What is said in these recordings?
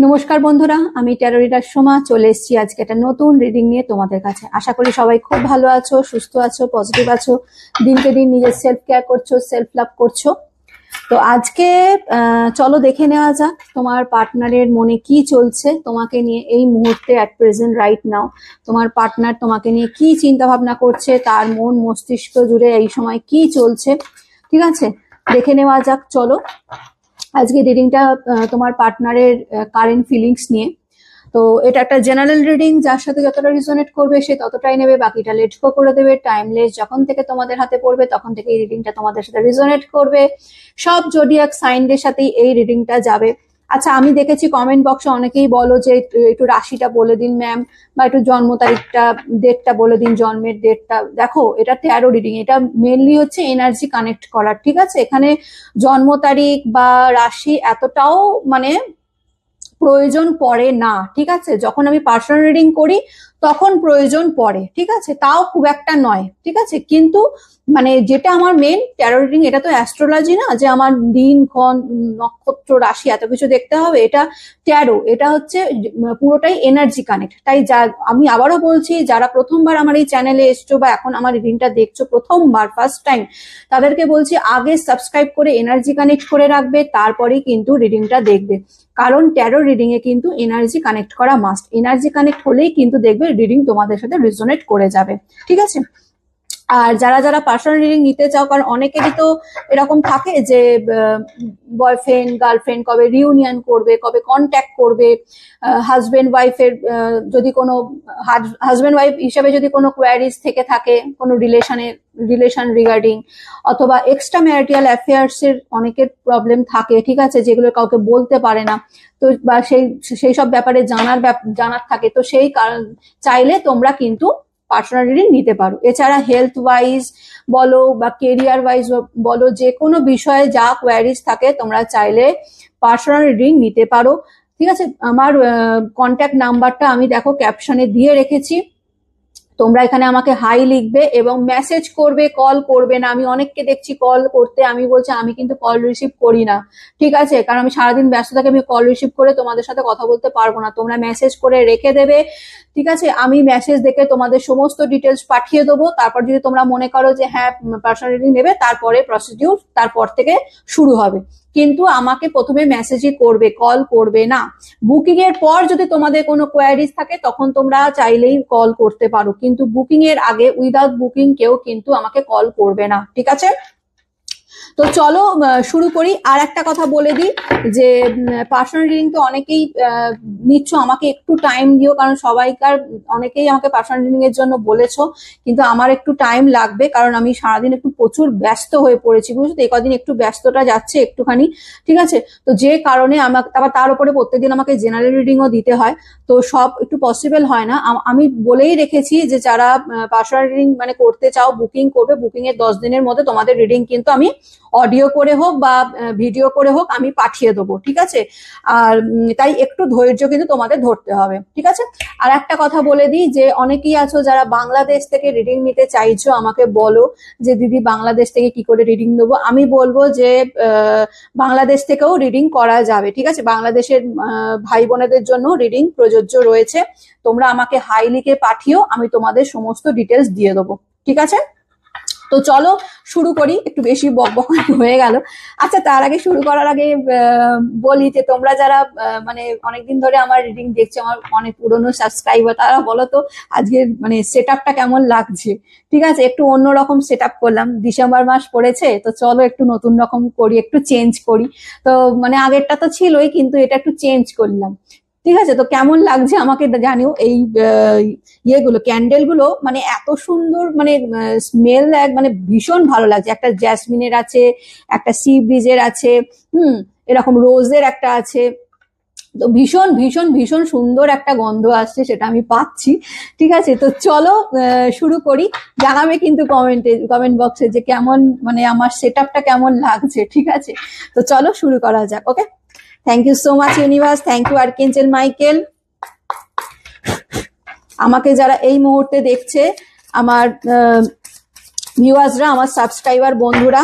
নমস্কার বন্ধুরা, আমি ট্যারো রিডার সোমা চলে এসেছি আজকে একটা নতুন রিডিং নিয়ে তোমাদের কাছে। আশা করি সবাই খুব ভালো আছো, সুস্থ আছো, পজিটিভ আছো, দিনকে দিন নিজের সেলফ কেয়ার করছো, সেলফ লাভ করছো। তো আজকে চলো দেখে নেওয়া যাক তোমার পার্টনারের মনে কি চলছে তোমাকে নিয়ে এই মুহূর্তে, অ্যাট প্রেজেন্ট রাইট নাও। তোমার পার্টনার তোমাকে নিয়ে কি চিন্তা ভাবনা করছে, তার মন মস্তিষ্ক জুড়ে এই সময় কি চলছে, ঠিক আছে? দেখে নেওয়া যাক চলো। আজকে রিডিংটা তোমার পার্টনারের কারেন্ট ফিলিংস নিয়ে। তো এটা একটা জেনারেল রিডিং, যার সাথে যতটা রিজোনেট করবে সে ততটাই নেবে, বাকিটা লেট গো করে দেবে। টাইমলেস যখন থেকে তোমাদের হাতে পড়বে তখন থেকে এই রিডিংটা তোমাদের সাথে রিজোনেট করবে। সব জোডিয়াক সাইনদের সাথেই এই রিডিংটা যাবে। আচ্ছা, আমি দেখেছি কমেন্ট বক্সে অনেকেই বলো যে একটু রাশিটা বলে দিন ম্যাম, বা একটু জন্ম তারিখটা, ডেটটা বলে দিন, জন্মের ডেটটা। দেখো, এটা ট্যারো রিডিং, এটা মেনলি হচ্ছে এনার্জি কানেক্ট করার, ঠিক আছে? এখানে জন্ম তারিখ বা রাশি এতটাও মানে প্রয়োজন পড়ে না, ঠিক আছে? যখন আমি পার্সোনাল রিডিং করি তখন প্রয়োজন পড়ে, ঠিক আছে? তাও খুব একটা নয়, ঠিক আছে? কিন্তু মানে যেটা আমার মেন ট্যারো রিডিং, এটা তো অ্যাস্ট্রোলজি না যে আমার দিন ক্ষণ নক্ষত্র রাশি এত কিছু দেখতে হবে। এটা ট্যারো, এটা হচ্ছে পুরোটাই এনার্জি কানেক্ট। তাই যা আমি আবারও বলছি, যারা প্রথমবার আমার এই চ্যানেলে এসছো বা এখন আমার রিডিংটা দেখছো প্রথমবার, ফার্স্ট টাইম, তাদেরকে বলছি আগে সাবস্ক্রাইব করে এনার্জি কানেক্ট করে রাখবে, তারপরেই কিন্তু রিডিংটা দেখবে। কারণ ট্যারো রিডিং এ কিন্তু এনার্জি কানেক্ট করা মাস্ট। এনার্জি কানেক্ট হলেই কিন্তু দেখবে রিডিং তোমাদের সাথে রিজোনেট করে যাবে, ঠিক আছে? আর যারা যারা পার্সোনাল রিডিং নিতে চাও, কারণ অনেকেরই তো এরকম থাকে যে বয়ফ্রেন্ড গার্লফ্রেন্ড কবে রিউনিয়ন করবে, কবে কন্ট্যাক্ট করবে, হাজবেন্ড ওয়াইফের যদি কোনো হাজবেন্ড ওয়াইফ হিসেবে যদি কোনো কোয়ারিজ থেকে থাকে কোনো রিলেশন রিগার্ডিং, অথবা এক্সট্রা ম্যারিটাল অ্যাফেয়ার্স এর অনেকের প্রবলেম থাকে, ঠিক আছে, যেগুলো কাউকে বলতে পারে না। তো বা সেই সব ব্যাপারে জানার থাকে, তো সেই চাইলে তোমরা কিন্তু পার্সোনাল রিডিং নিতে পারো। এছাড়া হেলথ ওয়াইজ বলো বা কেরিয়ার ওয়াইজ বলো, যে কোনো বিষয়ে যা কোয়ারিজ থাকে তোমরা চাইলে পার্সোনাল রিডিং নিতে পারো, ঠিক আছে? আমার কন্ট্যাক্ট নাম্বারটা আমি দেখো ক্যাপশনে দিয়ে রেখেছি। তোমরা এখানে আমাকে হাই লিখবে এবং মেসেজ করবে, কল করবে না। আমি অনেককে দেখছি কল করতে, আমি বলছি আমি কিন্তু কল রিসিভ করি না, ঠিক আছে? কারণ আমি সারাদিন ব্যস্ত থাকি, আমি কল রিসিভ করে তোমাদের সাথে কথা বলতে পারবো না। তোমরা মেসেজ করে রেখে দেবে, ঠিক আছে? আমি মেসেজ দেখে তোমাদের সমস্ত ডিটেলস পাঠিয়ে দেবো। তারপর যদি তোমরা মনে করো যে হ্যাঁ পার্সোনাল রিডিং নেবে, তারপরে প্রসিডিউর তারপর থেকে শুরু হবে। কিন্তু আমাকে প্রথমে মেসেজই করবে, কল করবে না। বুকিং এর পর যদি তোমাদের কোনো কোয়ারিজ থাকে তখন তোমরা চাইলেই কল করতে পারো, কিন্তু বুকিং এর আগে উইদাউট বুকিং কেউ কিন্তু আমাকে কল করবে না, ঠিক আছে? তো চলো শুরু করি। আর একটা কথা বলে দিই যে পার্সোনাল রিডিং তো অনেকেই নিচ্ছ, আমাকে একটু টাইম দিও, কারণ অনেকেই আমাকে পার্সোনাল রিডিং এর জন্য বলেছো, কিন্তু আমার একটু টাইম লাগবে, কারণ আমি সারাদিন একটু প্রচুর ব্যস্ত হয়ে পড়েছি, বুঝছো তো? এই কদিন একটু ব্যস্ততা যাচ্ছে একটুখানি, ঠিক আছে? তো যে কারণে আমাকে আবার তার উপরে প্রত্যেকদিন আমাকে জেনারেল রিডিংও দিতে হয়, তো সব একটু পসিবল হয় না। আমি বলেই রেখেছি যে যারা পার্সোনাল রিডিং মানে করতে চাও, বুকিং করবে, বুকিং এর 10 দিনের মধ্যে তোমাদের রিডিং কিন্তু আমি অডিও করে হোক বা ভিডিও করে হোক আমি পাঠিয়ে দেবো, ঠিক আছে? আর তাই একটু ধৈর্য কিন্তু তোমাদের ধরতে হবে, ঠিক আছে? আর একটা কথা বলে দিই যে অনেকেই আছো যারা বাংলাদেশ থেকে রিডিং নিতে চাইছো, আমাকে বলো যে দিদি বাংলাদেশ থেকে কি করে রিডিং নেবো। আমি বলবো যে বাংলাদেশ থেকেও রিডিং করা যাবে, ঠিক আছে? বাংলাদেশের ভাই বোনেদের জন্য রিডিং প্রযোজ্য রয়েছে। তোমরা আমাকে হাই লিখে পাঠিও, আমি তোমাদের সমস্ত ডিটেলস দিয়ে দেবো, ঠিক আছে? তো চলো শুরু করি, একটু বেশি বকবকানি হয়ে গেল। আচ্ছা, তার আগে শুরু করার আগে বলি যে তোমরা যারা মানে অনেকদিন ধরে আমার রিডিং দেখছো, আমার অনেক পুরনো সাবস্ক্রাইবার, তারা বলো তো আজকের মানে সেট আপটা কেমন লাগছে, ঠিক আছে? একটু অন্যরকম সেট আপ করলাম, ডিসেম্বর মাস পড়েছে, তো চলো একটু নতুন রকম করি, একটু চেঞ্জ করি। তো মানে আগেরটা তো ছিলই, কিন্তু এটা একটু চেঞ্জ করলাম, ঠিক আছে? তো কেমন লাগছে আমাকে জানিও। এই ইয়েগুলো, ক্যান্ডেল গুলো মানে এত সুন্দর, মানে স্মেল মানে ভীষণ ভালো লাগছে। একটা জ্যাসমিনের আছে, একটা সি ব্রিজের আছে, এরকম রোজের একটা আছে। তো ভীষণ ভীষণ ভীষণ সুন্দর একটা গন্ধ আসছে, সেটা আমি পাচ্ছি, ঠিক আছে? তো চলো শুরু করি। জানাবে কিন্তু কমেন্ট বক্সে যে কেমন মানে আমার সেট আপটা কেমন লাগছে, ঠিক আছে? তো চলো শুরু করা যাক। Okay, thank you so much universe, thank you archangel Michael. আমাকে যারা এই মুহূর্তে দেখছে, আমার ভিউয়ার্সরা, আমার সাবস্ক্রাইবার বন্ধুরা,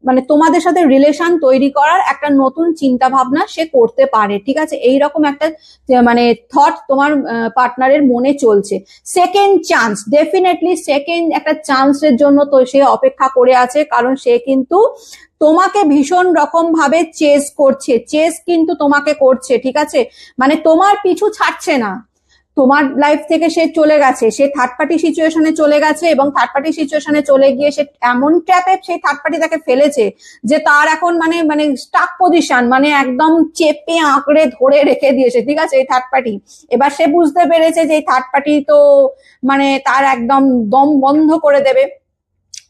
মানে তোমাদের সাথে রিলেশন তৈরি করার একটা নতুন চিন্তা ভাবনা সে করতে পারে, ঠিক আছে? এইরকম একটা মানে থট তোমার পার্টনারের মনে চলছে। সেকেন্ড চান্স, ডেফিনেটলি সেকেন্ড একটা চান্সের জন্য তো সে অপেক্ষা করে আছে, কারণ সে কিন্তু তোমাকে ভীষণ রকম ভাবে চেস করছে, চেস কিন্তু তোমাকে করছে, ঠিক আছে? মানে তোমার পিছু ছাড়ছে না, তোমার লাইফ থেকে সে চলে গেছে, সে থার্ড পার্টি সিচুয়েশনে চলে গেছে, এবং থার্ড পার্টি সিচুয়েশনে চলে গিয়ে সে এমন ট্র্যাপে সেই থার্ড পার্টি তাকে ফেলেছে যে তার এখন মানে মানে স্টাক পজিশন, মানে একদম চেপে আঁকড়ে ধরে রেখে দিয়েছে, ঠিক আছে, এই থার্ড পার্টি। এবার সে বুঝতে পেরেছে যে এই থার্ড পার্টি তো মানে তার একদম দম বন্ধ করে দেবে,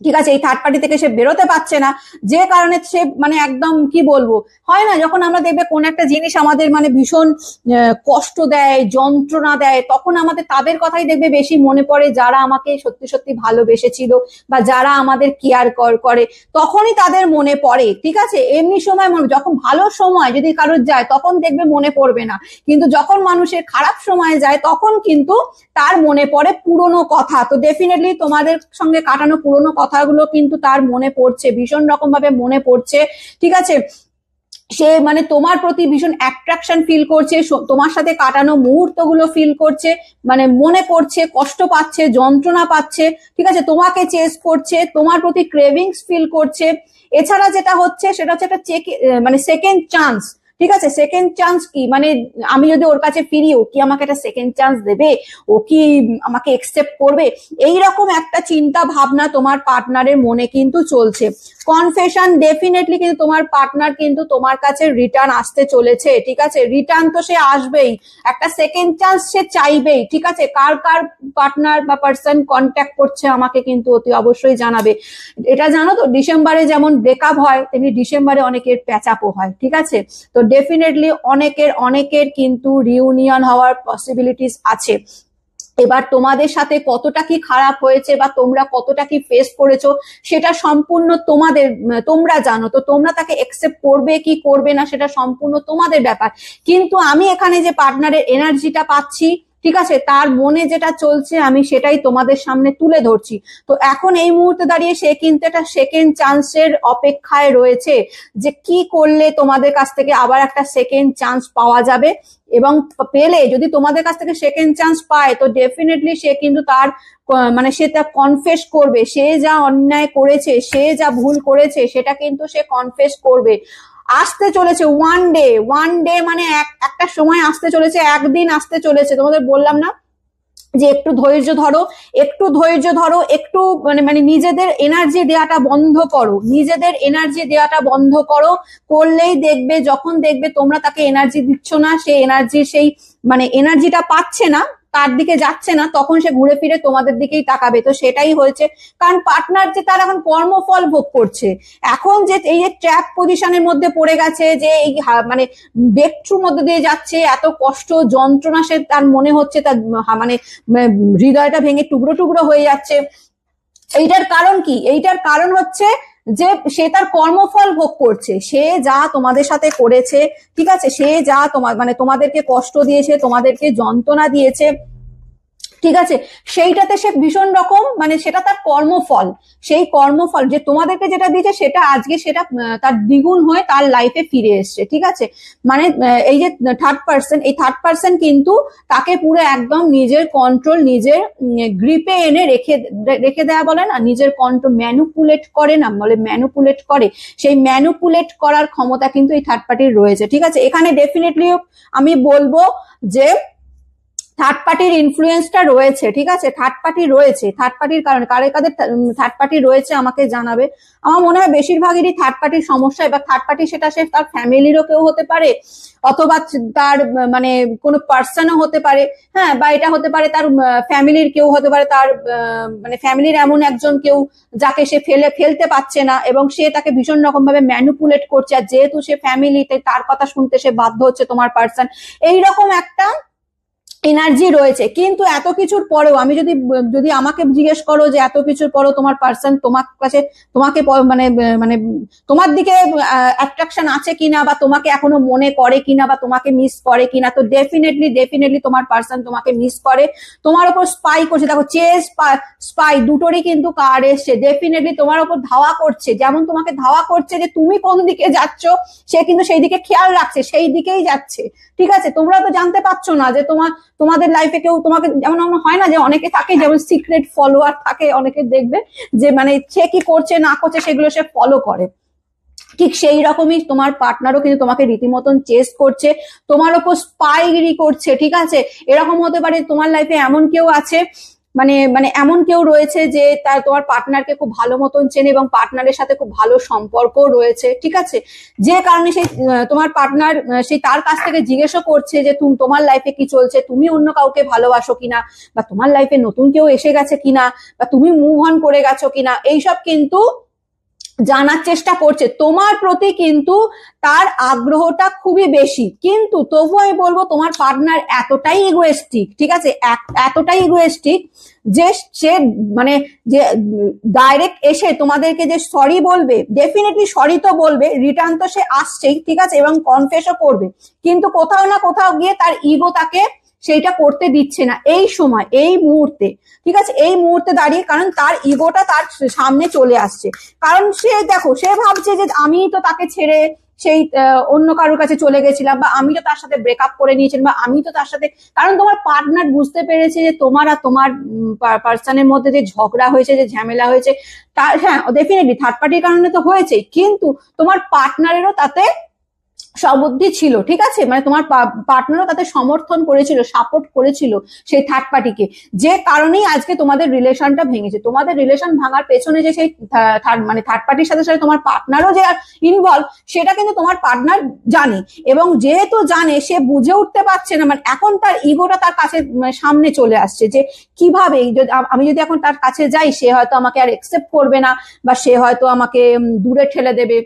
ঠিক আছে? এই থার্ড পার্টি থেকে সে বেরোতে পারছে না, যে কারণে সে মানে একদম কি বলবো, হয় না যখন আমরা দেখবে কোন একটা জিনিস আমাদের মানে ভীষণ কষ্ট দেয়, যন্ত্রণা দেয়, তখন আমাদের তাদের কথাই দেখবে বেশি মনে পড়ে যারা আমাকে সত্যি সত্যি ভালোবেসেছিল বা যারা আমাদের কেয়ার করে, তখনই তাদের মনে পড়ে, ঠিক আছে? এমনি সময় যখন ভালো সময় যদি কারোর যায় তখন দেখবে মনে পড়বে না, কিন্তু যখন মানুষের খারাপ সময় যায় তখন কিন্তু তার মনে পড়ে পুরনো কথা। তো ডেফিনেটলি তোমাদের সঙ্গে কাটানো পুরনো কথাগুলো কিন্তু তার মনে পড়ছে, ভীষণ রকম ভাবে মনে পড়ছে, ঠিক আছে? সে মানে তোমার প্রতি ভীষণ অ্যাট্রাকশন ফিল করছে, তোমার সাথে কাটানো মুহূর্তগুলো ফিল করছে, মানে মনে পড়ছে, কষ্ট পাচ্ছে, যন্ত্রণা পাচ্ছে, ঠিক আছে? তোমাকে চেস করছে, তোমার প্রতি ক্রেভিংস ফিল করছে। এছাড়া যেটা হচ্ছে সেটা হচ্ছে একটা মানে সেকেন্ড চান্স, ঠিক আছে? সেকেন্ড চান্স কি মানে আমি যদি ওর কাছে ফিরি, ও কি আমাকে একটা সেকেন্ড চান্স দেবে, ও কি আমাকে একসেপ্ট করবে, এইরকম একটা চিন্তা ভাবনা তোমার পার্টনারের মনে কিন্তু চলছে। কনফেশন, ডেফিনেটলি কিন্তু তোমার পার্টনার কিন্তু তোমার কাছে রিটার্ন আসতে চলেছে, ঠিক আছে? রিটার্ন তো সে আসবেই, একটা সেকেন্ড চান্স সে চাইবেই, ঠিক আছে? কার কার পার্টনার বা পার্সন কন্ট্যাক্ট করছে আমাকে কিন্তু অতি অবশ্যই জানাবে। এটা জানো তো, ডিসেম্বরে যেমন ব্রেকআপ হয় তেমনি ডিসেম্বরে অনেকের প্যাচাপও হয়, ঠিক আছে? তো ডেফিনেটলি অনেকের কিন্তু রিউনিয়ন হওয়ার পসিবিলিটিস আছে। এবার তোমাদের সাথে কতটা কি খারাপ হয়েছে বা তোমরা কতটা কি ফেস করেছো সেটা সম্পূর্ণ তোমরা জানো, তো তোমরা তাকে একসেপ্ট করবে কি করবে না সেটা সম্পূর্ণ তোমাদের ব্যাপার। কিন্তু আমি এখানে যে পার্টনারের এনার্জিটা পাচ্ছি, ঠিক আছে, তার মনে যেটা চলছে আমি সেটাই তোমাদের সামনে তুলে ধরছি। তো এখন এই মুহূর্তে দাঁড়িয়ে সে কিন্তু একটা সেকেন্ড চান্সের অপেক্ষায় রয়েছে, যে কি করলে তোমাদের কাছ থেকে আবার একটা সেকেন্ড চান্স পাওয়া যাবে, এবং পেলে যদি তোমাদের কাছ থেকে সেকেন্ড চান্স পায় তো ডেফিনেটলি সে কিন্তু তার মানে সে তা কনফেস করবে, সে যা অন্যায় করেছে, সে যা ভুল করেছে সেটা কিন্তু সে কনফেস করবে। আসতে চলেছে ওয়ান ডে মানে একটা সময় আসতে চলেছে, একদিন আসতে চলেছে। তোমাদের বললাম না যে একটু ধৈর্য ধরো, একটু মানে নিজেদের এনার্জি দেওয়াটা বন্ধ করো, করলেই দেখবে, যখন দেখবে তোমরা তাকে এনার্জি দিচ্ছ না, সে এনার্জি সেই মানে এনার্জিটা পাচ্ছে না, তার দিকে যাচ্ছে না, তখন সে ঘুরে ফিরে তোমাদের দিকেই তাকাবে। তো সেটাই হয়েছে, কারণ পার্টনার যে তার এখন কর্মফল ভোগ করছে, এখন যে এই যে ট্র্যাপ পজিশনের মধ্যে পড়ে গেছে, যে এই মানে ব্রেকথ্রুর মধ্যে দিয়ে যাচ্ছে, এত কষ্ট যন্ত্রণা সে তার মনে হচ্ছে, তার মানে হৃদয়টা ভেঙে টুকরো টুকরো হয়ে যাচ্ছে। এইটার কারণ কি? এইটার কারণ হচ্ছে যে সে তার কর্মফল ভোগ করছে, সে যা তোমাদের সাথে করেছে, ঠিক আছে, সে যা মানে তোমাদেরকে কষ্ট দিয়েছে, তোমাদেরকে যন্ত্রণা দিয়েছে, ঠিক আছে, সেইটাতে সে ভীষণ রকম মানে সেটা তার কর্মফল, সেই কর্মফল যে তোমাদেরকে যেটা দিয়েছে সেটা আজকে সেটা তার দ্বিগুণ হয়ে তার লাইফে ফিরে এসছে, ঠিক আছে? মানে এই যে থার্ড পার্সন কিন্তু তাকে পুরো একদম নিজের কন্ট্রোল, নিজের গ্রিপে এনে রেখে দেয়া বলে না, নিজের কন্ট্রোল ম্যানুপুলেট করে না, বলে ম্যানুপুলেট করে, সেই ম্যানুপুলেট করার ক্ষমতা কিন্তু এই থার্ড পার্টির রয়েছে, ঠিক আছে? এখানে ডেফিনেটলি আমি বলবো যে থার্ড পার্টির ইনফ্লুয়েন্সটা রয়েছে, ঠিক আছে? থার্ড পার্টির কারণে কাদের থার্ড পার্টি রয়েছে আমাকে জানাবে। আমার মনে হয় বেশিরভাগেরই থার্ড পার্টির সমস্যা, এবার থার্ড পার্টি সেটা সে তার ফ্যামিলিরও কেউ হতে পারে, অথবা তার মানে কোনো পার্সনও হতে পারে, হ্যাঁ, বা এটা হতে পারে তার ফ্যামিলির কেউ হতে পারে, তার মানে ফ্যামিলির এমন একজন কেউ যাকে সে ফেলতে পারছে না, এবং সে তাকে ভীষণ রকম ভাবে ম্যানুপুলেট করছে, আর যেহেতু সে ফ্যামিলিতে তার কথা শুনতে সে বাধ্য হচ্ছে তোমার পার্সন, এইরকম একটা এনার্জি রয়েছে। কিন্তু এত কিছুর পরেও আমি যদি যদি আমাকে জিজ্ঞেস করো যে এত কিছুর পরেও তোমার পার্সন তোমার কাছে তোমাকে মানে মানে তোমার দিকে অ্যাট্রাকশন আছে কিনা, বা তোমাকে এখনো মনে করে কিনা, বা তোমাকে মিস করে কিনা, তো ডেফিনেটলি তোমার পার্সন তোমাকে মিস করে, তোমার উপর স্পাই করছে। দেখো চেস স্পাই দুটোরই কিন্তু কার্ড এসছে। ডেফিনেটলি তোমার উপর ধাওয়া করছে, যেমন তোমাকে ধাওয়া করছে যে তুমি কোন দিকে যাচ্ছ সে কিন্তু সেই দিকে খেয়াল রাখছে, সেই দিকেই যাচ্ছে। ঠিক আছে, তোমরা তো জানতে পারছো না যে তোমাদের লাইফে কেউ তোমাকে, যেমন হয় না যে অনেকে থাকে যেমন সিক্রেট ফলোয়ার থাকে, অনেকে দেখবে যে মানে সে কি করছে না করছে সেগুলো সে ফলো করে। ঠিক সেই রকমই তোমার পার্টনারও কিন্তু তোমাকে রীতিমতন চেস করছে, তোমার ওপর স্পাইগিরি করছে। ঠিক আছে, এরকম হতে পারে তোমার লাইফে এমন কেউ আছে, মানে মানে এমন কেউ রয়েছে যে তার তোমার পার্টনারকে খুব ভালো মতন চেনে এবং পার্টনারের সাথে খুব ভালো সম্পর্ক রয়েছে। ঠিক আছে, যে কারণে সেই তোমার পার্টনার সেই তার কাছ থেকে জিজ্ঞেসও করছে যে তোমার লাইফে কি চলছে, তুমি অন্য কাউকে ভালোবাসো কিনা, বা তোমার লাইফে নতুন কেউ এসে গেছে কিনা, বা তুমি মুভ অন করে গেছো কিনা, এইসব কিন্তু জানার চেষ্টা করছে তোমার প্রতি। কিন্তু তার আগ্রহটা খুবই বেশি, কিন্তু তবু আমি বলবো তোমার পার্টনার এতটাই ইগোয়েস্টিক, ঠিক আছে, এতটাই ইগোয়েস্টিক যে সে মানে যে ডাইরেক্ট এসে তোমাদেরকে যে সরি বলবে, ডেফিনেটলি সরি তো বলবে, রিটার্ন তো সে আসছেই, ঠিক আছে, এবং কনফেসও করবে, কিন্তু কোথাও না কোথাও গিয়ে তার ইগো তাকে সেইটা করতে দিচ্ছে না এই সময়, এই মুহূর্তে। ঠিক আছে, এই মুহূর্তে দাঁড়িয়ে, কারণ তার ইগোটা তার সামনে চলে আসছে। কারণ সে দেখো, সে ভাবছে যে আমি তো তাকে ছেড়ে সেই অন্য কারোর কাছে চলে গেছিলাম, বা আমি তো তার সাথে ব্রেকআপ করে নিয়েছিলাম, বা আমি তো তার সাথে, কারণ তোমার পার্টনার বুঝতে পেরেছে যে তোমার আর তোমার পার্সনের মধ্যে যে ঝগড়া হয়েছে, যে ঝামেলা হয়েছে, তার হ্যাঁ ডেফিনেটলি থার্ড পার্টির কারণে তো হয়েছে, কিন্তু তোমার পার্টনারেরও তাতে সবুদ্ধি ছিল। ঠিক আছে, মানে তোমার পার্টনারও তাতে সমর্থন করেছিল, সাপোর্ট করেছিল সেই থার্ড পার্টিকে, যে কারণেই আজকে তোমাদের রিলেশনটা ভেঙেছে। তোমাদের রিলেশন ভাঙার পেছনে যে সেই মানে থার্ড পার্টির সাথে সাথে তোমার পার্টনারও যে ইনভলভ, সেটা কিন্তু তোমার পার্টনার জানে, এবং যেহেতু জানে সে বুঝে উঠতে পারছে না, মানে এখন তার ইগোটা তার কাছে সামনে চলে আসছে যে কিভাবে আমি যদি এখন তার কাছে যাই, সে হয়তো আমাকে আর একসেপ্ট করবে না, বা সে হয়তো আমাকে দূরে ঠেলে দেবে।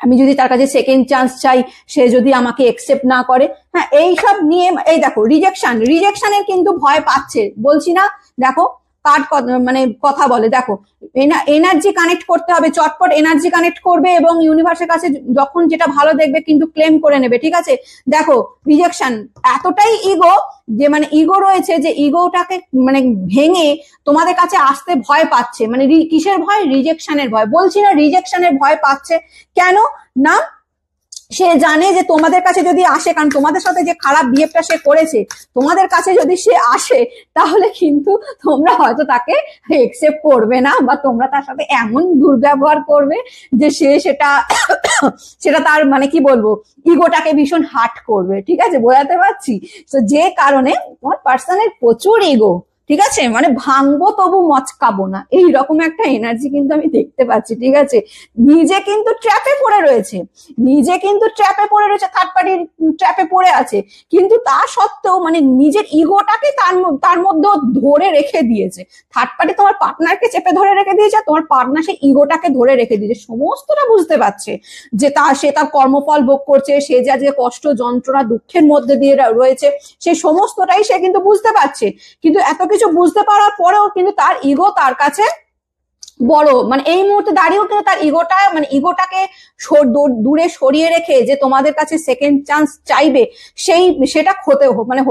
আমি যদি তার কাছে সেকেন্ড চান্স চাই, সে যদি আমাকে একসেপ্ট না করে, হ্যাঁ, এইসব নিয়ে এই দেখো রিজেকশনের কিন্তু ভয় পাচ্ছে, বলছি না। দেখো কার্ড মানে কথা বলে, দেখো এনার্জি কানেক্ট করতে হবে, চটপট এনার্জি কানেক্ট করবে, এবং ইউনিভার্সের কাছে যখন যেটা ভালো দেখবে কিন্তু ক্লেম করে নেবে। ঠিক আছে, দেখো রিজেকশন এতটাই ইগো, যে মানে ইগো রয়েছে, যে ইগোটাকে মানে ভেঙে তোমাদের কাছে আসতে ভয় পাচ্ছে। মানে কিসের ভয়? রিজেকশনের ভয়। বলছি না রিজেকশনের ভয় পাচ্ছে কেন না, সে জানে যে তোমাদের কাছে যদি আসে, কারণ তোমাদের সাথে যে খারাপ বিহেভটা সে করেছে, তোমাদের কাছে যদি সে আসে, তাহলে কিন্তু তোমরা হয়তো তাকে একসেপ্ট করবে না, বা তোমরা তার সাথে এমন দুর্ব্যবহার করবে যে সে সেটা তার মানে কি বলবো, ইগোটাকে ভীষণ হার্ট করবে। ঠিক আছে, বোঝাতে পারছি? তো যে কারণে তোমার পার্সনের প্রচুর ইগো, ঠিক আছে, মানে ভাঙবো তবু মচকাবো না, এইরকম একটা এনার্জি কিন্তু আমি দেখতে পাচ্ছি। ঠিক আছে, নিজে কিন্তু ট্র্যাপে পড়ে রয়েছে, থার্ড পার্টির ট্র্যাপে পড়ে আছে, কিন্তু তা সত্ত্বেও মানে নিজের ইগোটাকে তার মধ্যে ধরে রেখে দিয়েছে। থার্ড পার্টি তোমার পার্টনারকে চেপে ধরে রেখে দিয়েছে, তোমার পার্টনার সেই ইগোটাকে ধরে রেখে দিয়েছে। সমস্তটা বুঝতে পারছে যে সে তার কর্মফল ভোগ করছে, সে যে আজকে কষ্ট যন্ত্রণা দুঃখের মধ্যে দিয়ে রয়েছে, সেই সমস্তটাই সে কিন্তু বুঝতে পারছে। কিন্তু এত কিছু বুঝতে পারার পরেও কিন্তু তার ইগো তার কাছে বড়, মানে এই মুহূর্তে দাঁড়িয়েও কিন্তু তার ইগোটাকে দূরে সরিয়ে রেখে যে তোমাদের কাছে সেকেন্ড চান্স চাইবে, সেটা মানে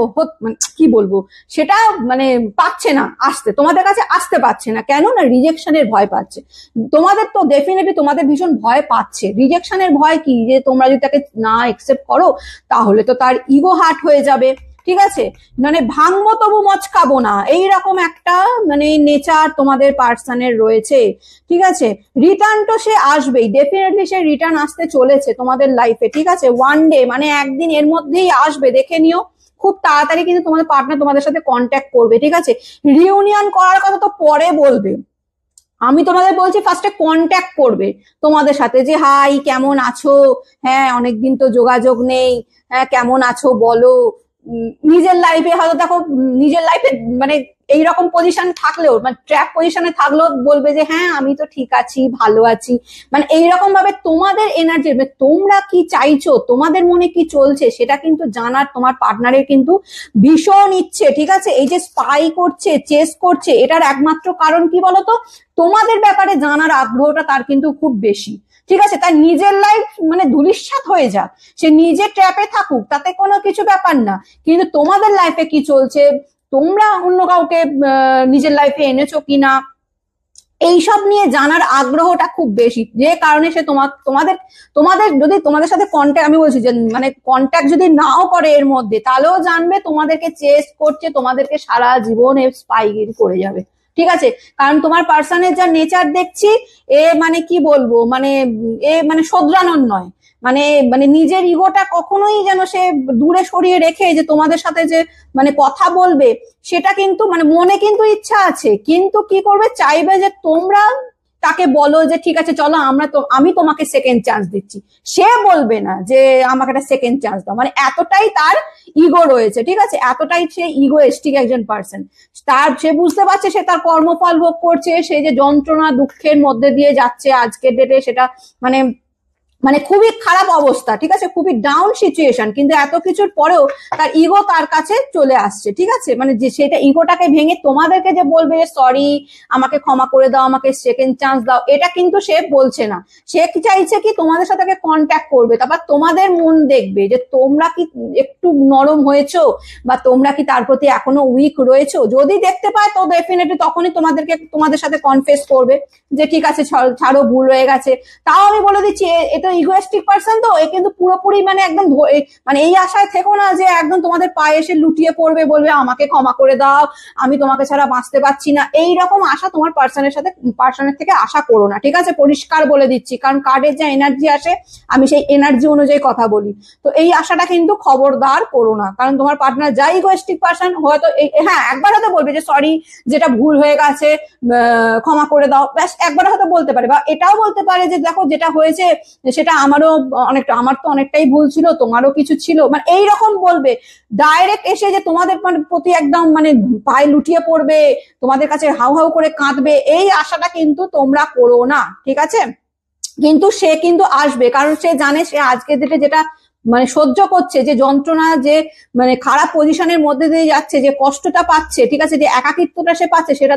কি বলবো, সেটা মানে পাচ্ছে না আসতে, তোমাদের কাছে আসতে পারছে না। কেন না? রিজেকশনের ভয় পাচ্ছে। তোমাদের তো ডেফিনেটলি তোমাদের ভীষণ ভয় পাচ্ছে। রিজেকশনের ভয় কি, যে তোমরা যদি তাকে না একসেপ্ট করো, তাহলে তো তার ইগো হার্ট হয়ে যাবে। ঠিক আছে, মানে ভাঙবো তবু মচকাবো না, এইরকম একটা মানে নেচার তোমাদের পার্সনের রয়েছে। ঠিক আছে, রিটার্ন তো সে আসবেই, ডেফিনেটলি সে রিটার্ন আসতে চলেছে তোমাদের লাইফে। ঠিক আছে, ওয়ান ডে মানে একদিন এর মধ্যেই আসবে, দেখে নিও। খুব তাড়াতাড়ি কিন্তু তোমাদের পার্টনার তোমাদের সাথে কন্ট্যাক্ট করবে। ঠিক আছে, রিউনিয়ন করার কথা তো পরে বলবে, আমি তোমাদের বলছি ফার্স্টে কন্ট্যাক্ট করবে তোমাদের সাথে, যে হাই কেমন আছো, হ্যাঁ অনেকদিন তো যোগাযোগ নেই, হ্যাঁ কেমন আছো বলো। নিজের লাইফে হয়তো দেখো, নিজের লাইফে মানে এইরকম পজিশন থাকলেও, মানে ট্র্যাপ পজিশনে থাকলেও বলবে যে হ্যাঁ আমি তো ঠিক আছি, ভালো আছি। মানে এইরকম ভাবে তোমাদের এনার্জি, তোমরা কি চাইছো, তোমাদের মনে কি চলছে সেটা কিন্তু জানার তোমার পার্টনারের কিন্তু ভীষণ ইচ্ছে, ঠিক আছে। এই যে স্পাই করছে, চেস করছে, এটার একমাত্র কারণ কি বলতো, তোমাদের ব্যাপারে জানার আগ্রহটা তার কিন্তু খুব বেশি, ঠিক আছে। তার নিজের লাইফ মানে ধূলিসাৎ হয়ে যাক, সে নিজে ট্র্যাপে থাকুক, তাতে কোনো কিছু ব্যাপার না, কিন্তু তোমাদের লাইফে কি চলছে, তোমরা অন্য কাউকে নিজের লাইফে এনেছো কিনা, এইসব নিয়ে জানার আগ্রহটা খুব বেশি, যে কারণে সে তোমাদের তোমাদের যদি তোমাদের সাথে কন্ট্যাক্ট, আমি বলছি যে মানে কন্ট্যাক্ট যদি নাও করে এর মধ্যে, তাহলেও জানবে তোমাদেরকে চেস করছে, তোমাদেরকে সারা জীবন স্পাইগিরি করে যাবে, ঠিক আছে। কারণ তোমার পার্সনের যা নেচার দেখছি, এ মানে কি বলবো, মানে এ মানে শোধরানোর নয়, মানে মানে নিজের ইগোটা কখনোই যেন সে দূরে সরিয়ে রেখে যে তোমাদের সাথে যে মানে কথা বলবে, সেটা কিন্তু মানে মনে কিন্তু ইচ্ছা আছে, কিন্তু কি করবে, চাইবে যে তোমরা তাকে বলো যে ঠিক আছে চলো আমি তোমাকে সেকেন্ড চান্স দিচ্ছি। সে বলবে না যে আমাকে একটা সেকেন্ড চান্স দাও, মানে এতটাই তার ইগো রয়েছে, ঠিক আছে, এতটাই সে ইগোয়েস্টিক একজন পার্সন। সে বুঝতে পারছে সে তার কর্মফল ভোগ করছে, সে যে যন্ত্রণা দুঃখের মধ্যে দিয়ে যাচ্ছে আজকের ডেটে, সেটা মানে মানে খুবই খারাপ অবস্থা, ঠিক আছে, খুবই ডাউন সিচুয়েশন, কিন্তু এত কিছুর পরেও তার ইগো তার কাছে চলে আসছে, ঠিক আছে। মানে যে সেটা ইগোটাকে ভেঙে তোমাদেরকে যে বলবে সরি, আমাকে ক্ষমা করে দাও, আমাকে সেকেন্ড চান্স দাও, এটা কিন্তু সে বলছে না। সে কি চাইছে কি তোমাদের সাথে কন্ট্যাক্ট করবে, তারপর তোমাদের মন দেখবে যে তোমরা কি একটু নরম হয়েছো, বা তোমরা কি তার প্রতি এখনো উইক রয়েছো। যদি দেখতে পায় তো ডেফিনেটলি তখনই তোমাদের সাথে কনফেস করবে যে ঠিক আছে ছাড়ো, ভুল হয়ে গেছে। তাও আমি বলে দিচ্ছি, এটা ইগোয়েস্টিক পার্সন, তো এ কিন্তু পুরোপুরি মানে একদম মানে এই আশায় থেকো না যে একদম তোমাদের পায়ে এসে লুটিয়ে পড়বে, বলবে আমাকে ক্ষমা করে দাও, আমি তোমাকে ছাড়া বাঁচতে পারছি না। এই রকম আশা তোমার পার্সনের থেকে আশা করো না, ঠিক আছে, পরিষ্কার বলে দিচ্ছি। কারণ কার্ডের যে এনার্জি আসে, আমি সেই এনার্জি অনুযায়ী কথা বলি। তো এই আশাটা কিন্তু খবরদার করো না, কারণ তোমার পার্টনার যা ইগোয়েস্টিক পার্সন, হয়তো হ্যাঁ একবার হয়তো বলবে যে সরি, যেটা ভুল হয়ে গেছে, ক্ষমা করে দাও, ব্যাস একবার হয়তো বলতে পারে। বা এটাও বলতে পারে যে দেখো যেটা হয়েছে সেটা আমার তো অনেকটাই ভুল ছিল, তোমারও কিছু ছিল, মানে এইরকম বলবে। ডাইরেক্ট এসে যে তোমাদের প্রতি একদম মানে পায়ে লুটিয়ে পড়বে, তোমাদের কাছে হাউ হাউ করে কাঁদবে, এই আশাটা কিন্তু তোমরা করো না, ঠিক আছে। কিন্তু সে কিন্তু আসবে, কারণ সে জানে সে আজকের ডেটে যেটা মানে সহ্য করছে, যে যন্ত্রণা, যে মানে খারাপ পজিশনের মধ্যে দিয়ে যাচ্ছে, যে কষ্টটা পাচ্ছে, ঠিক আছে, যে একাকিত্বটা সে পাচ্ছে, সেটা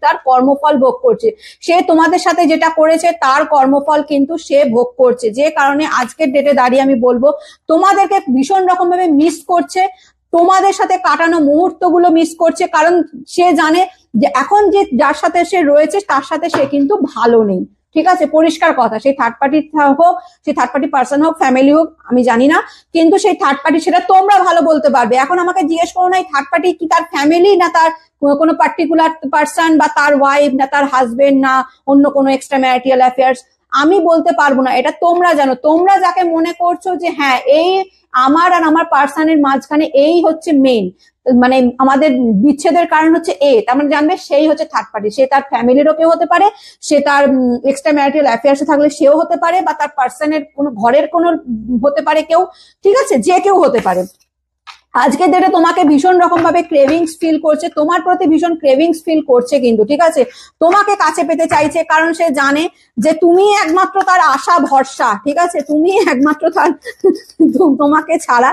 তার কর্মফল ভোগ করছে। সে তোমাদের সাথে যেটা করেছে তার কর্মফল কিন্তু সে ভোগ করছে, যে কারণে আজকের ডেটে দাঁড়িয়ে আমি বলবো তোমাদেরকে ভীষণ রকম ভাবে মিস করছে, তোমাদের সাথে কাটানো মুহূর্তগুলো মিস করছে। কারণ সে জানে যে এখন যে যার সাথে সে রয়েছে তার সাথে সে কিন্তু ভালো নেই, ঠিক আছে, পরিষ্কার কথা। সেই থার্ড পার্টি হোক, সেই থার্ড পার্টি পার্সন হোক, ফ্যামিলি হোক, আমি জানি না, কিন্তু সেই থার্ড পার্টি সেটা তোমরা ভালো বলতে পারবে। এখন আমাকে জিজ্ঞেস করো না এই থার্ড পার্টি কি তার ফ্যামিলি, না তার কোনো পার্টিকুলার পার্সন, বা তার ওয়াইফ, না তার হাজবেন্ড, না অন্য কোনো এক্সট্রা ম্যারিটাল অ্যাফেয়ার্স, আমি বলতে পারবো না। এটা তোমরা জানো। তোমরা যাকে মনে করছো যে হ্যাঁ এই আমার আর আমার পার্সনের মাঝখানে এই হচ্ছে মেইন, মানে আমাদের বিচ্ছেদের কারণ হচ্ছে তার মানে জানবে সেই হচ্ছে থার্ড পার্টি। সে তার ফ্যামিলিরও কেউ হতে পারে, সে তার এক্সট্রা ম্যারিটাল অ্যাফেয়ার্সে থাকলে সেও হতে পারে, বা তার পার্সনের কোনো ঘরের কোনো হতে পারে কেউ, ঠিক আছে, যে কেউ হতে পারে। আজকে ডেটে তোমাকে ভীষণ রকম ভাবে ক্রেভিংস ফিল করছে, তোমার প্রতি ভীষণ ক্রেভিংস ফিল করছে কিন্তু, ঠিক আছে, তোমাকে কাছে পেতে চাইছে, কারণ সে জানে যে তুমি একমাত্র তার আশা ভরসা, ঠিক আছে, তুমি একমাত্র তার, তোমাকে ছাড়া,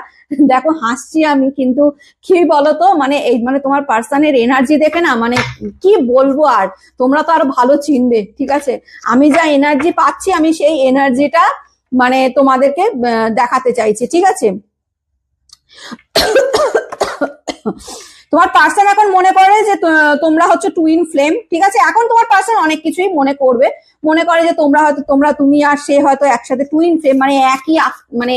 দেখো হাসছি আমি, কিন্তু কি বলতো মানে এই মানে তোমার পার্সনের এনার্জি দেখে না, মানে কি বলবো, আর তোমরা তো আরো ভালো চিনবে, ঠিক আছে। আমি যা এনার্জি পাচ্ছি, আমি সেই এনার্জিটা মানে তোমাদেরকে দেখাতে চাইছি, ঠিক আছে। তোমার পার্সন এখন মনে করে যে তোমরা হচ্ছে টুইন ফ্লেম, ঠিক আছে। এখন তোমার পার্সন অনেক কিছুই মনে করে যে তুমি আর সে হয়তো একসাথে টুইন ফ্লেম, মানে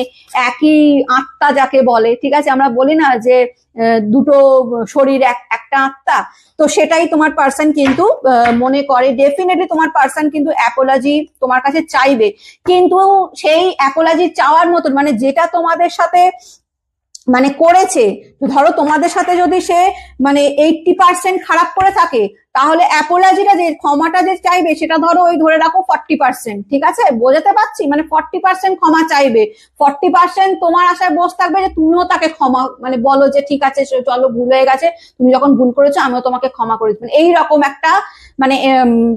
একই আত্মা যাকে বলে, ঠিক আছে। আমরা বলি না যে দুটো শরীর একটা আত্মা, তো সেটাই তোমার পার্সন কিন্তু মনে করে। ডেফিনেটলি তোমার পার্সন কিন্তু অ্যাপোলজি তোমার কাছে চাইবে, কিন্তু সেই অ্যাপোলজি চাওয়ার মতন মানে যেটা তোমাদের সাথে মানে করেছে, ধরো তোমাদের সাথে যদি সে মানে 80% খারাপ করে থাকে, তাহলে অ্যাপোলজিটা যে ক্ষমাটা যে চাইবে সেটা ধরো ওই ধরে রাখো 40%, ঠিক আছে? বোঝাতে পারছি? মানে 40% ক্ষমা চাইবে, 40% তোমার আশায় বসে থাকবে যে তুমিও তাকে ক্ষমা মানে বলো যে ঠিক আছে চলো ভুল হয়ে গেছে, তুমি যখন ভুল করেছো আমিও তোমাকে ক্ষমা করেছি, মানে এইরকম একটা মানে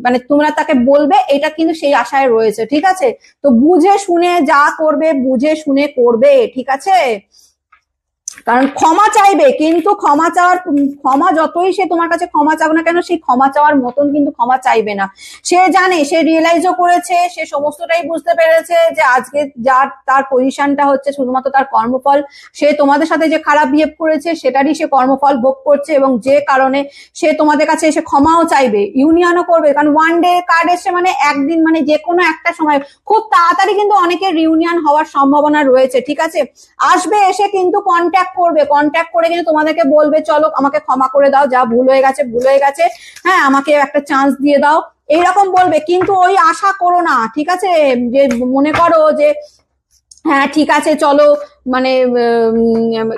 মানে তোমরা তাকে বলবে, এটা কিন্তু সেই আশায় রয়েছে, ঠিক আছে? তো বুঝে শুনে যা করবে বুঝে শুনে করবে, ঠিক আছে? কারণ ক্ষমা চাইবে, কিন্তু ক্ষমা যতই সে তোমার কাছে ক্ষমা চাও না কেন, সেই ক্ষমা চাওয়ার মতন কিন্তু ক্ষমা চাইবে না। সে জানে, সে রিয়েলাইজও করেছে, সে সমস্তটাই বুঝতে পেরেছে যে আজকে যার তার পজিশনটা হচ্ছে শুধুমাত্র তার কর্মফল, সে তোমাদের সাথে যে খারাপ বিহেভ করেছে সেটারই সে কর্মফল ভোগ করছে, এবং যে কারণে সে তোমাদের কাছে এসে ক্ষমাও চাইবে, ইউনিয়নও করবে। কারণ ওয়ান ডে কার্ড এসে মানে একদিন, মানে যে কোনো একটা সময় খুব তাড়াতাড়ি কিন্তু অনেকের রিউনিয়ন হওয়ার সম্ভাবনা রয়েছে, ঠিক আছে? আসবে, এসে কিন্তু কন্ট্যাক্ট করবে, কন্ট্যাক্ট করে কিন্তু তোমাদেরকে বলবে চলো আমাকে ক্ষমা করে দাও, যা ভুল হয়ে গেছে ভুল হয়ে গেছে, হ্যাঁ আমাকে একটা চান্স দিয়ে দাও, এইরকম বলবে। কিন্তু ওই আশা করো না, ঠিক আছে? যে মনে করো যে হ্যাঁ ঠিক আছে চলো, মানে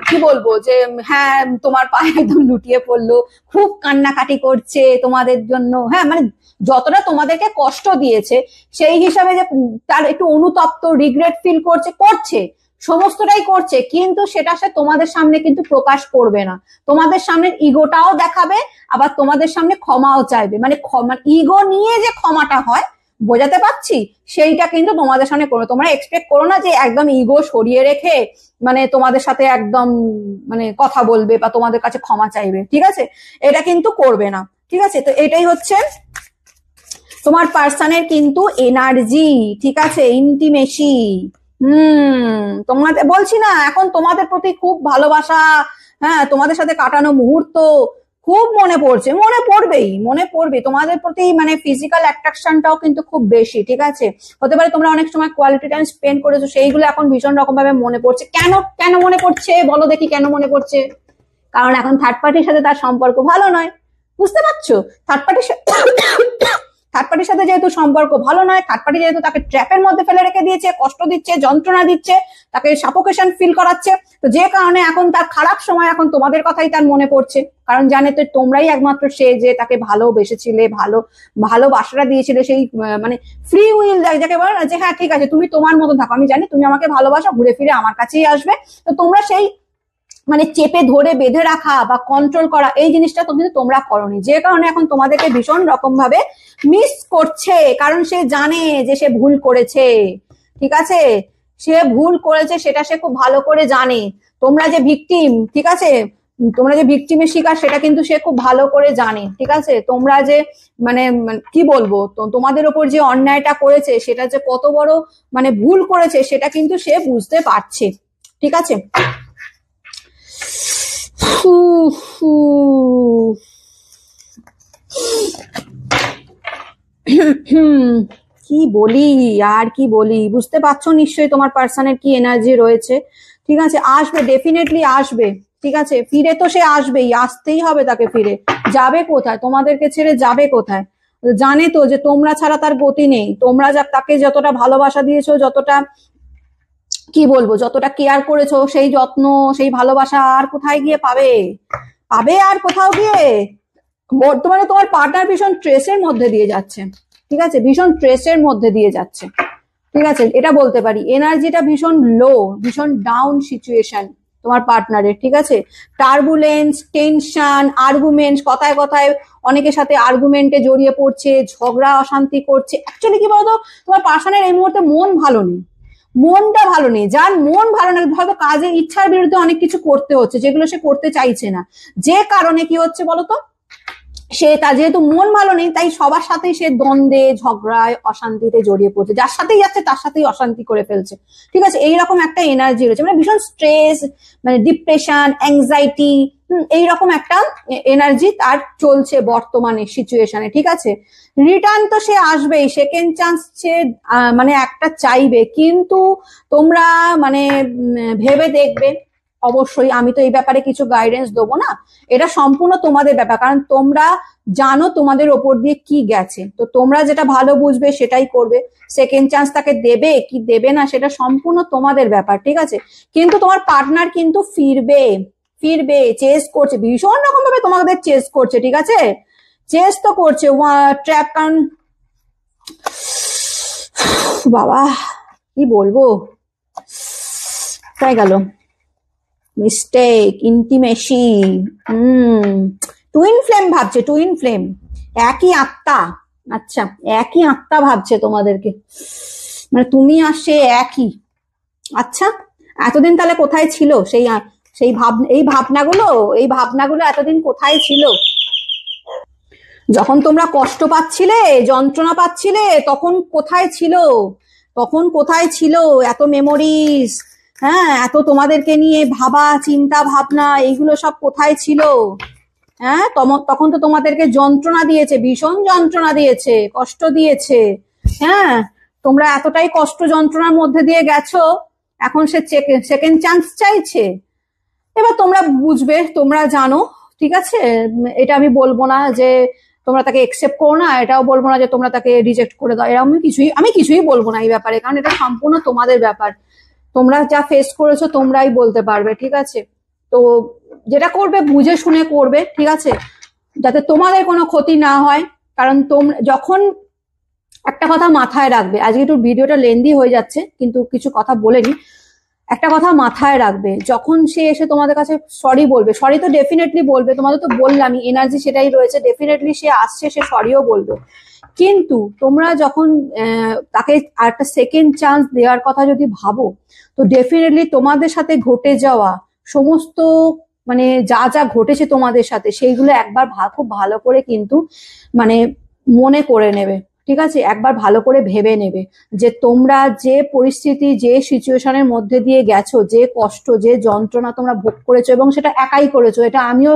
কি বলবো যে হ্যাঁ তোমার পায়ে একদম লুটিয়ে পড়লো, খুব কান্নাকাটি করছে তোমাদের জন্য, হ্যাঁ মানে যতটা তোমাদেরকে কষ্ট দিয়েছে সেই হিসাবে যে তার একটু অনুতপ্ত, রিগ্রেট ফিল করছে, সমস্তটাই করছে, কিন্তু সেটা সে তোমাদের সামনে কিন্তু প্রকাশ করবে না, তোমাদের সামনে ইগোটাও দেখাবে, আবার তোমাদের সামনে ক্ষমাও চাইবে, মানে ইগো নিয়ে যে ক্ষমাটা হয়, বোঝাতে পারছি? সেইটা কিন্তু তোমাদের সামনে করো। তোমরা এক্সপেক্ট করো না যে একদম ইগো সরিয়ে রেখে মানে তোমাদের সাথে একদম মানে কথা বলবে বা তোমাদের কাছে ক্ষমা চাইবে, ঠিক আছে? এটা কিন্তু করবে না, ঠিক আছে? তো এটাই হচ্ছে তোমার পার্সনের কিন্তু এনার্জি, ঠিক আছে? ইন্টিমেসি। তোমাদের বলছি না, এখন তোমাদের প্রতি খুব ভালোবাসা, হ্যাঁ তোমাদের সাথে কাটানো মুহূর্ত খুব মনে পড়বে তোমাদের প্রতি, মানে ফিজিক্যাল অ্যাট্রাকশনটাও কিন্তু খুব বেশি, ঠিক আছে? হতে পারে তোমরা অনেক সময় কোয়ালিটি টাইম স্পেন্ড করেছো, সেইগুলো এখন ভীষণ রকম ভাবে মনে পড়ছে। কেন মনে পড়ছে বলো দেখি, কেন মনে পড়ছে? কারণ এখন থার্ড পার্টির সাথে তার সম্পর্ক ভালো নয়, বুঝতে পারছো? থার্ড পার্টির সাথে যেহেতু সম্পর্ক ভালো নয়, থার্ড পার্টি যেহেতু তাকে ট্র্যাপের মধ্যে ফেলে রেখে দিয়েছে, কষ্ট দিচ্ছে, যন্ত্রণা দিচ্ছে, তাকে সাফোকেশন ফিল করাচ্ছে, তো যে কারণে এখন তার খারাপ সময় এখন তোমাদের কথাই তার মনে পড়ছে, কারণ জানে তো তোমরাই একমাত্র সে যে তাকে ভালোবেসেছিলে, ভালোবাসাটা দিয়েছিলে, সেই মানে ফ্রি উইল যাকে বলে না, যে হ্যাঁ ঠিক আছে তুমি তোমার মতো থাকো, আমি জানি তুমি আমাকে ভালোবাসো, ঘুরে ফিরে আমার কাছেই আসবে। তো তোমরা সেই মানে চেপে ধরে বেঁধে রাখা বা কন্ট্রোল করা, এই জিনিসটা তো কিন্তু তোমরা করোনি, যে কারণে এখন তোমাদেরকে ভীষণ রকম ভাবে মিস করছে, কারণ সে জানে যে সে ভুল করেছে, ঠিক আছে? সে ভুল করেছে সেটা সে খুব ভালো করে জানে। তোমরা যে ভিকটিম, ঠিক আছে, তোমরা যে ভিকটিমের শিকার সেটা কিন্তু সে খুব ভালো করে জানে, ঠিক আছে? তোমরা যে মানে কি বলবো, তোমাদের ওপর যে অন্যায়টা করেছে, সেটা যে কত বড় মানে ভুল করেছে সেটা কিন্তু সে বুঝতে পারছে, ঠিক আছে? কি বলি আর কি বলি, বুঝতে পারছো নিশ্চয়ই তোমার পার্সনের কি এনার্জি রয়েছে, ঠিক আছে? আসবে, ডেফিনেটলি আসবে, ঠিক আছে? ফিরে তো সে আসবেই, আসতেই হবে তাকে, ফিরে যাবে কোথায়? তোমাদেরকে ছেড়ে যাবে কোথায়? জানে তো যে তোমরা ছাড়া তার গতি নেই, তোমরা তাকে যতটা ভালোবাসা দিয়েছো, যতটা কি বলবো, যতটা কেয়ার করেছো, সেই যত্ন সেই ভালোবাসা আর কোথায় গিয়ে পাবে? আর কোথাও গিয়ে? বর্তমানে তোমার পার্টনার ভীষণ স্ট্রেসের মধ্যে দিয়ে যাচ্ছে, ঠিক আছে? ভীষণ স্ট্রেসের মধ্যে দিয়ে যাচ্ছে, ঠিক আছে? এটা বলতে পারি এনার্জিটা ভীষণ লো, ভীষণ ডাউন সিচুয়েশন তোমার পার্টনারের, ঠিক আছে? টার্বুলেন্স, টেনশন, আর্গুমেন্ট, কথায় কথায় অনেকের সাথে আর্গুমেন্টে জড়িয়ে পড়ছে, ঝগড়া অশান্তি করছে। অ্যাকচুয়ালি কি বলতো, তোমার পার্সনের এই মুহূর্তে মনটা ভালো নেই। যার মন ভালো না, হয়তো কাজের ইচ্ছার বিরুদ্ধে অনেক কিছু করতে হচ্ছে যেগুলো সে করতে চাইছে না, যে কারণে কি হচ্ছে বলতো, সে তার যেহেতু মন ভালো নেই, তাই সবার সাথেই সে দ্বন্দ্বে, ঝগড়ায়, অশান্তিতে জড়িয়ে পড়ছে, যার সাথেই যাচ্ছে তার সাথেই অশান্তি করে ফেলছে, ঠিক আছে? এইরকম একটা এনার্জি রয়েছে, মানে ভীষণ স্ট্রেস, মানে ডিপ্রেশন, অ্যাংজাইটি, এইরকম একটা এনার্জি তার চলছে বর্তমানে সিচুয়েশনে, ঠিক আছে? রিটার্ন তো সে আসবেই, সেকেন্ড চান্স সে মানে একটা চাইবে, কিন্তু তোমরা মানে ভেবে দেখবে, অবশ্যই আমি তো এই ব্যাপারে কিছু গাইডেন্স দেবো না, এটা সম্পূর্ণ তোমাদের ব্যাপার, কারণ তোমরা জানো তোমাদের ওপর দিয়ে কি গেছে, তো তোমরা যেটা ভালো বুঝবে সেটাই করবে। সেকেন্ড চান্স তাকে দেবে কি দেবে না সেটা সম্পূর্ণ তোমাদের ব্যাপার, ঠিক আছে। কিন্তু তোমার পার্টনার কিন্তু ফিরবে, ফিরবে, চেস করছে, ভীষণ রকম ভাবে তোমাদের চেস করছে, ঠিক আছে, চেস তো করছে ট্র্যাপ, কারণ বাবা কি বলবো, তাই গেল মিস্টেক, ইন্টিমেসি, টুইন ফ্লেম ভাবছে, টুইন ফ্লেম, একই আত্মা। আচ্ছা, একই আত্মা ভাবছে তোমাদেরকে, মানে তুমি আর সে একই। আচ্ছা, এতদিন তাহলে কোথায় ছিল সেই সেই এই ভাবনাগুলো এতদিন কোথায় ছিল? যখন তোমরা কষ্ট পাচ্ছিলে, যন্ত্রণা পাচ্ছিলে, তখন কোথায় ছিল? তখন কোথায় ছিল এত মেমোরিজ? হ্যাঁ, এত তোমাদেরকে নিয়ে ভাবা, চিন্তা ভাবনা, এইগুলো সব কোথায় ছিল? হ্যাঁ, তখন তো তোমাদেরকে যন্ত্রণা দিয়েছে, ভীষণ যন্ত্রণা দিয়েছে, কষ্ট দিয়েছে। হ্যাঁ, তোমরা এতটাই কষ্ট যন্ত্রণার মধ্যে দিয়ে গেছো, এখন সে সেকেন্ড চান্স চাইছে। এবার তোমরা বুঝবে, তোমরা জানো, ঠিক আছে। এটা আমি বলবো না যে তোমরা তাকে একসেপ্ট করো না, এটাও বলবো না যে তোমরা তাকে রিজেক্ট করে দাও, এরকম আমি কিছুই বলবো না এই ব্যাপারে, কারণ এটা সম্পূর্ণ তোমাদের ব্যাপার। তোমরা যা ফেস করেছো তোমরাই বলতে পারবে, ঠিক আছে। তো যেটা করবে বুঝে শুনে করবে, ঠিক আছে, যাতে তোমাদের কোনো ক্ষতি না হয়। কারণ তোমরা যখন, একটা কথা মাথায় রাখবে, আজকে একটু ভিডিওটা লেন্দি হয়ে যাচ্ছে কিন্তু কিছু কথা বলে নি, একটা কথা মাথায় রাখবে, যখন সে এসে তোমাদের কাছে সরি বলবে, সরি তো ডেফিনেটলি বলবে, তোমাদের তো বললামই এনার্জি সেটাই রয়েছে, ডেফিনেটলি সে আসছে, সে সরিও বলবে। কিন্তু তোমরা যখন তাকে আরেকটা সেকেন্ড চান্স দেওয়ার কথা যদি ভাবো, তো ডেফিনেটলি তোমাদের সাথে ঘটে যাওয়া সমস্ত, মানে যা যা ঘটেছে তোমাদের সাথে, সেইগুলো একবার খুব ভালো করে কিন্তু মানে মনে করে নেবে, ঠিক আছে, একবার ভালো করে ভেবে নেবে যে তোমরা যে পরিস্থিতি, যে সিচুয়েশনের মধ্যে দিয়ে গেছো, যে কষ্ট, যে যন্ত্রণা তোমরা ভোগ করেছো, এবং সেটা একাই করেছো। এটা আমিও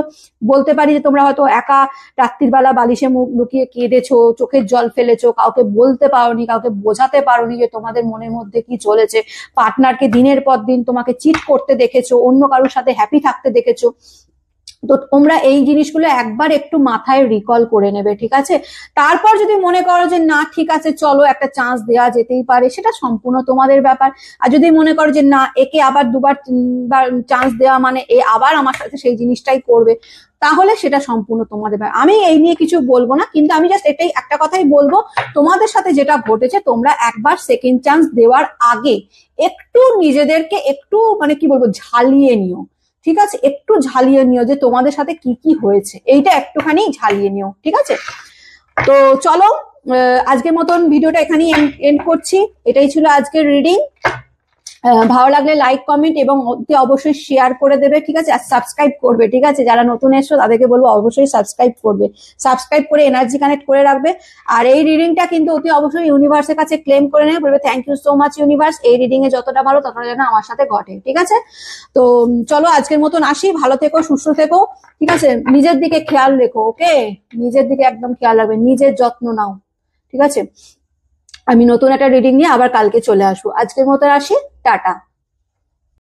বলতে পারি যে তোমরা হয়তো একা রাত্রির বেলা বালিশে মুখ লুকিয়ে কেঁদেছো, চোখের জল ফেলেছো, কাউকে বলতে পারোনি, কাউকে বোঝাতে পারোনি যে তোমাদের মনের মধ্যে কি চলেছে, পার্টনারকে দিনের পর দিন তোমাকে চিট করতে দেখেছো, অন্য কারোর সাথে হ্যাপি থাকতে দেখেছো। তো তোমরা এই জিনিসগুলো একবার একটু মাথায় রিকল করে নেবে, ঠিক আছে। তারপর যদি মনে করো যে না ঠিক আছে চলো একটা চান্স দেওয়া যেতেই পারে, সেটা সম্পূর্ণ তোমাদের ব্যাপার। আর যদি মনে করো যে না, একে আবার দুবার তিনবার চান্স দেওয়া মানে এ আবার আমার সাথে সেই জিনিসটাই করবে, তাহলে সেটা সম্পূর্ণ তোমাদের ব্যাপার। আমি এই নিয়ে কিছু বলবো না, কিন্তু আমি জাস্ট এটাই একটা কথাই বলবো, তোমাদের সাথে যেটা ঘটেছে তোমরা একবার সেকেন্ড চান্স দেওয়ার আগে একটু নিজেদেরকে একটু মানে কি বলবো ঝালিয়ে নিও, ঠিক আছে, একটু ঝালিয়ে নিও যে তোমাদের সাথে কি কি হয়েছে, এইটা একটুখানি ঝালিয়ে নিও, ঠিক আছে। তো চলো আজকের মতন ভিডিওটা এখানেই এন্ড করছি। এটাই ছিল আজকের রিডিং। ভালো লাগলে লাইক, কমেন্ট এবং অবশ্যই শেয়ার করে দেবে, ঠিক আছে, আর সাবস্ক্রাইব করবে, ঠিক আছে। যারা নতুন এসছো তাদেরকে বলবো অবশ্যই সাবস্ক্রাইব করবে, সাবস্ক্রাইব করে এনার্জি কানেক্ট করে রাখবে। আর এই রিডিংটা কিন্তু অতি অবশ্যই ইউনিভার্সের কাছে ক্লেম করে নেবে, বলবে thank you so much universe, এই রিডিং এ যতটা ভালো ততটা যেন আমার সাথে ঘটে, ঠিক আছে। তো চলো আজকের মতন আসি, ভালো থেকো, সুস্থ থেকো, ঠিক আছে, নিজের দিকে খেয়াল রেখো, ওকে, নিজের দিকে একদম খেয়াল রাখবে, নিজের যত্ন নাও, ঠিক আছে। আমি নতুন একটা রিডিং নিয়ে আবার কালকে চলে আসবো। আজকের মতো আসি, টাটা।